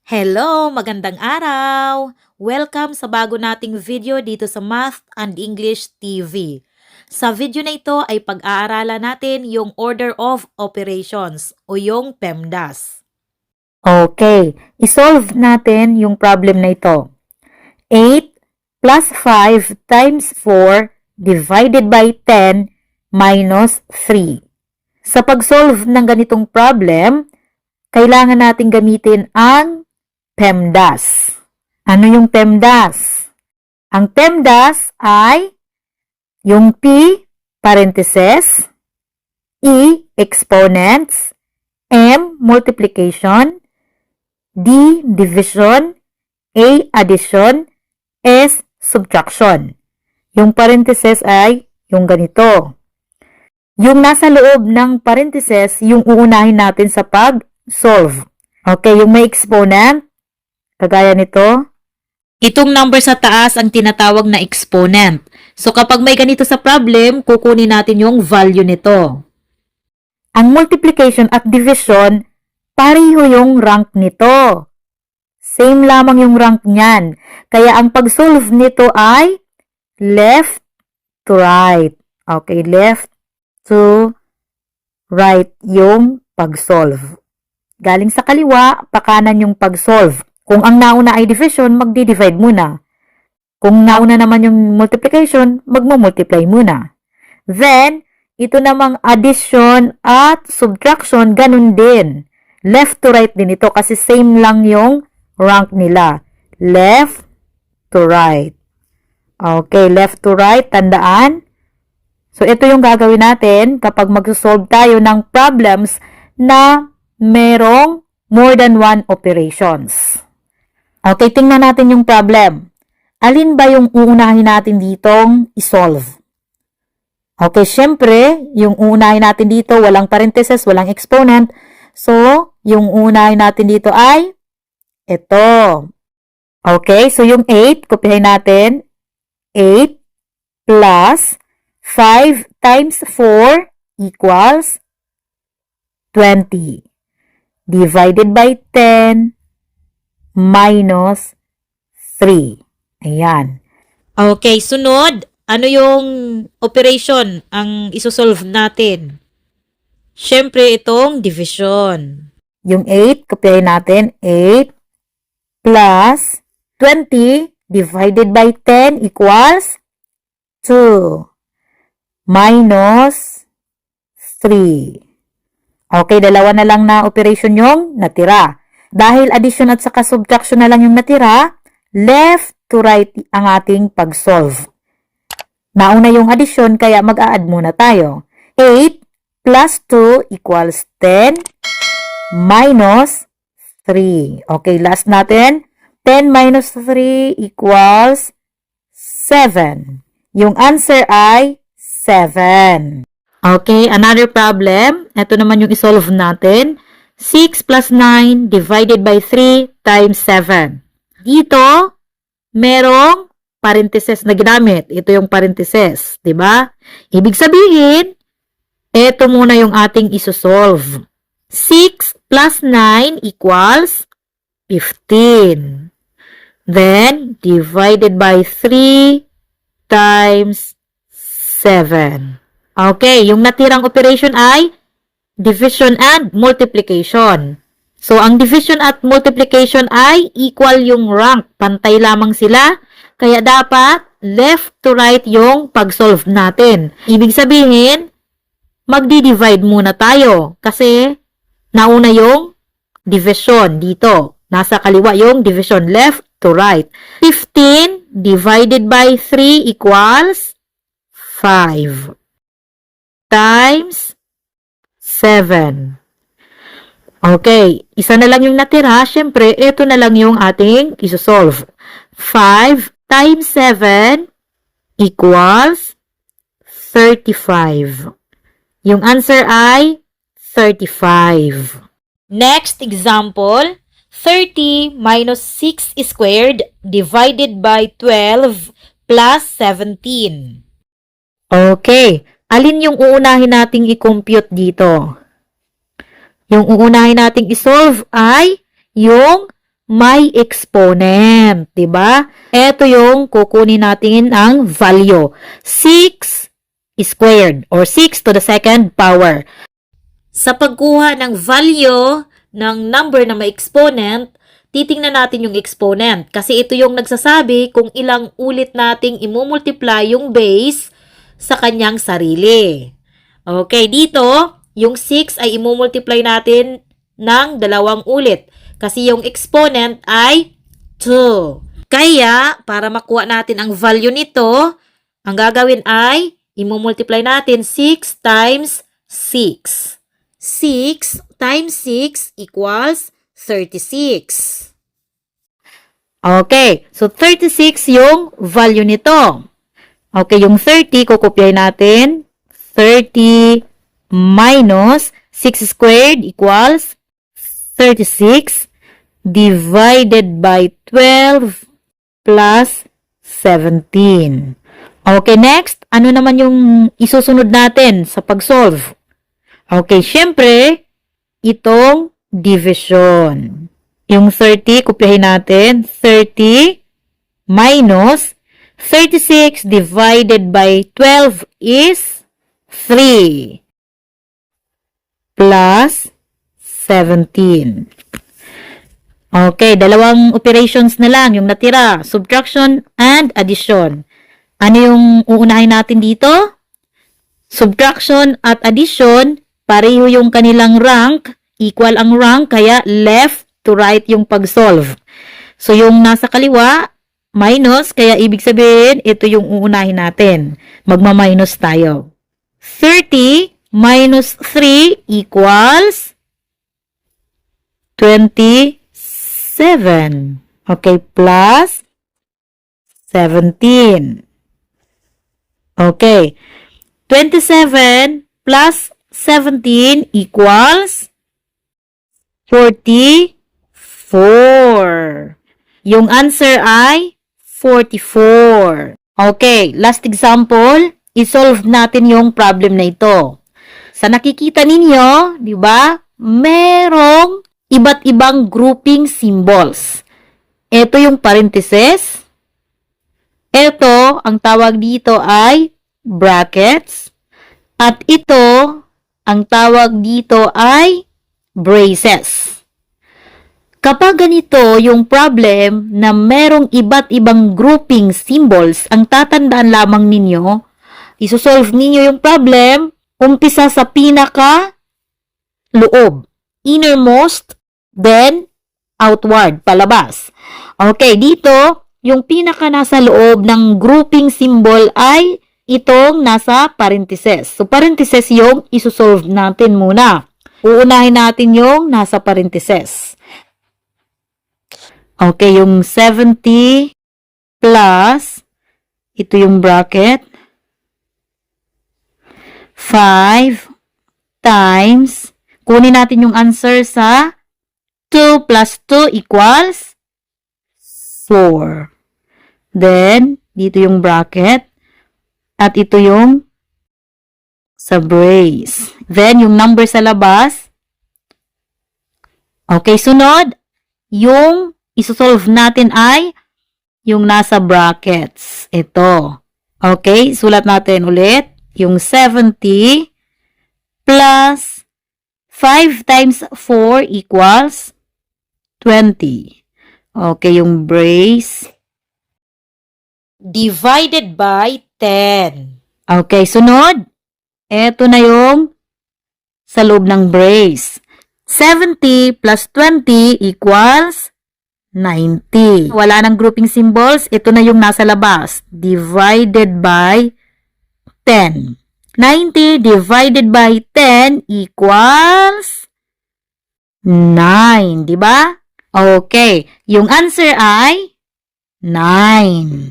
Hello! Magandang araw! Welcome sa bago nating video dito sa Math and English TV. Sa video na ito ay pag-aaralan natin yung Order of Operations o yung PEMDAS. Okay, isolve natin yung problem na ito. 8 plus 5 times 4 divided by 10 minus 3. Sa pag-solve ng ganitong problem, kailangan natin gamitin ang PEMDAS. Ano yung PEMDAS? Ang PEMDAS ay yung P, parentheses, E, exponents, M, multiplication, D, division, A, addition, S, subtraction. Yung parentheses ay yung ganito. Yung nasa loob ng parentheses, yung uunahin natin sa pag-solve. Okay, yung may exponent, kagaya nito. Itong number sa taas ang tinatawag na exponent. So kapag may ganito sa problem, kukunin natin yung value nito. Ang multiplication at division, pareho yung rank nito. Same lamang yung rank niyan. Kaya ang pag-solve nito ay left to right. Okay, left to right yung pag-solve. Galing sa kaliwa, pakanan yung pag-solve. Kung ang nauna ay division, magdi-divide muna. Kung nauna naman yung multiplication, magmo-multiply muna. Then, ito namang addition at subtraction, ganun din. Left to right din ito kasi same lang yung rank nila. Left to right. Okay, left to right, tandaan. So, ito yung gagawin natin kapag mag-solve tayo ng problems na merong more than one operations. Okay, tingnan natin yung problem. Alin ba yung uunahin natin ditong isolve? Okay, syempre, yung uunahin natin dito, walang parentheses, walang exponent. So, yung uunahin natin dito ay ito. Okay, so yung 8, kopyahin natin. 8 plus 5 times 4 equals 20. Divided by 10 minus 3. Ayan. Okay, sunod. Ano yung operation ang isosolve natin? Siyempre, itong division. Yung 8, kopyahin natin. 8 plus 20 divided by 10 equals 2 minus 3. Okay, dalawa na lang na operation yung natira. Dahil addition at saka subtraction na lang yung natira, left to right ang ating pag-solve. Nauna yung addition, kaya mag-a-add muna tayo. 8 plus 2 equals 10 minus 3. Okay, last natin. 10 minus 3 equals 7. Yung answer ay 7. Okay, another problem. Ito naman yung isolve natin. 6 plus 9 divided by 3 times 7. Dito, merong parentheses na ginamit. Ito yung parentheses, di ba? Ibig sabihin, ito muna yung ating isosolve. 6 plus 9 equals 15. Then, divided by 3 times 7. Okay, yung natirang operation ay division and multiplication. So, ang division at multiplication ay equal yung rank. Pantay lamang sila. Kaya dapat left to right yung pag-solve natin. Ibig sabihin, magdi-divide muna tayo. Kasi nauna yung division dito. Nasa kaliwa yung division left to right. 15 divided by 3 equals 5 times 7. Okay, isa na lang yung natira. Siyempre, ito na lang yung ating isosolve. 5 times 7 equals 35. Yung answer ay 35. Next example, 30 minus 6 squared divided by 12 plus 17. Okay, alin yung uunahin nating i-compute dito? Yung uunahin nating isolve ay yung may exponent, 'di ba? Ito yung kukunin natin ang value. 6 squared or 6 to the second power. Sa pagkuha ng value ng number na may exponent, titingnan natin yung exponent kasi ito yung nagsasabi kung ilang ulit nating imumultiply yung base sa kanyang sarili. Okay, dito, yung 6 ay imumultiply natin ng 2 ulit kasi yung exponent ay 2. Kaya, para makuha natin ang value nito, ang gagawin ay imumultiply natin 6 times 6. 6 times 6 equals 36. Okay, so 36 yung value nito. Okay, yung 30, kukopyahin natin. 30 minus 6 squared equals 36 divided by 12 plus 17. Okay, next, ano naman yung isusunod natin sa pag-solve? Okay, syempre, itong division. Yung 30, kopyahin natin. 30 minus 36 divided by 12 is 3 plus 17. Okay, dalawang operations na lang yung natira. Subtraction and addition. Ano yung uunahin natin dito? Subtraction at addition, pareho yung kanilang rank, equal ang rank, kaya left to right yung pag-solve. So, yung nasa kaliwa, minus, kaya ibig sabihin, ito yung uunahin natin. Magma-minus tayo. 30 minus 3 equals 27. Okay, plus 17. Okay, 27 plus 17 equals 44. Yung answer ay 44. Okay, last example, isolve natin yung problem na ito. Sa nakikita ninyo, di ba, merong iba't ibang grouping symbols. Ito yung parentheses. Ito, ang tawag dito ay brackets. At ito, ang tawag dito ay braces. Kapag ganito yung problem na merong iba't ibang grouping symbols, ang tatandaan lamang ninyo, isosolve ninyo yung problem, umpisa sa pinaka loob, innermost, then outward, palabas. Okay, dito, yung pinaka nasa loob ng grouping symbol ay itong nasa parentheses. So, parentheses yung isosolve natin muna. Uunahin natin yung nasa parentheses. Okay, yung 70 plus, ito yung bracket, 5 times, kunin natin yung answer sa 2 plus 2 equals 4. Then, dito yung bracket, at ito yung sa brace. Then, yung number sa labas. Okay, sunod, yung isosolve natin ay yung nasa brackets. Ito. Okay, sulat natin ulit. Yung 70 plus 5 times 4 equals 20. Okay, yung brace divided by 10. Okay, sunod. Ito na yung sa loob ng brace. 70 plus 20 equals 90. Wala nang grouping symbols. Ito na yung nasa labas. Divided by 10. 90 divided by 10 equals 9. Diba? Okay. Yung answer ay 9.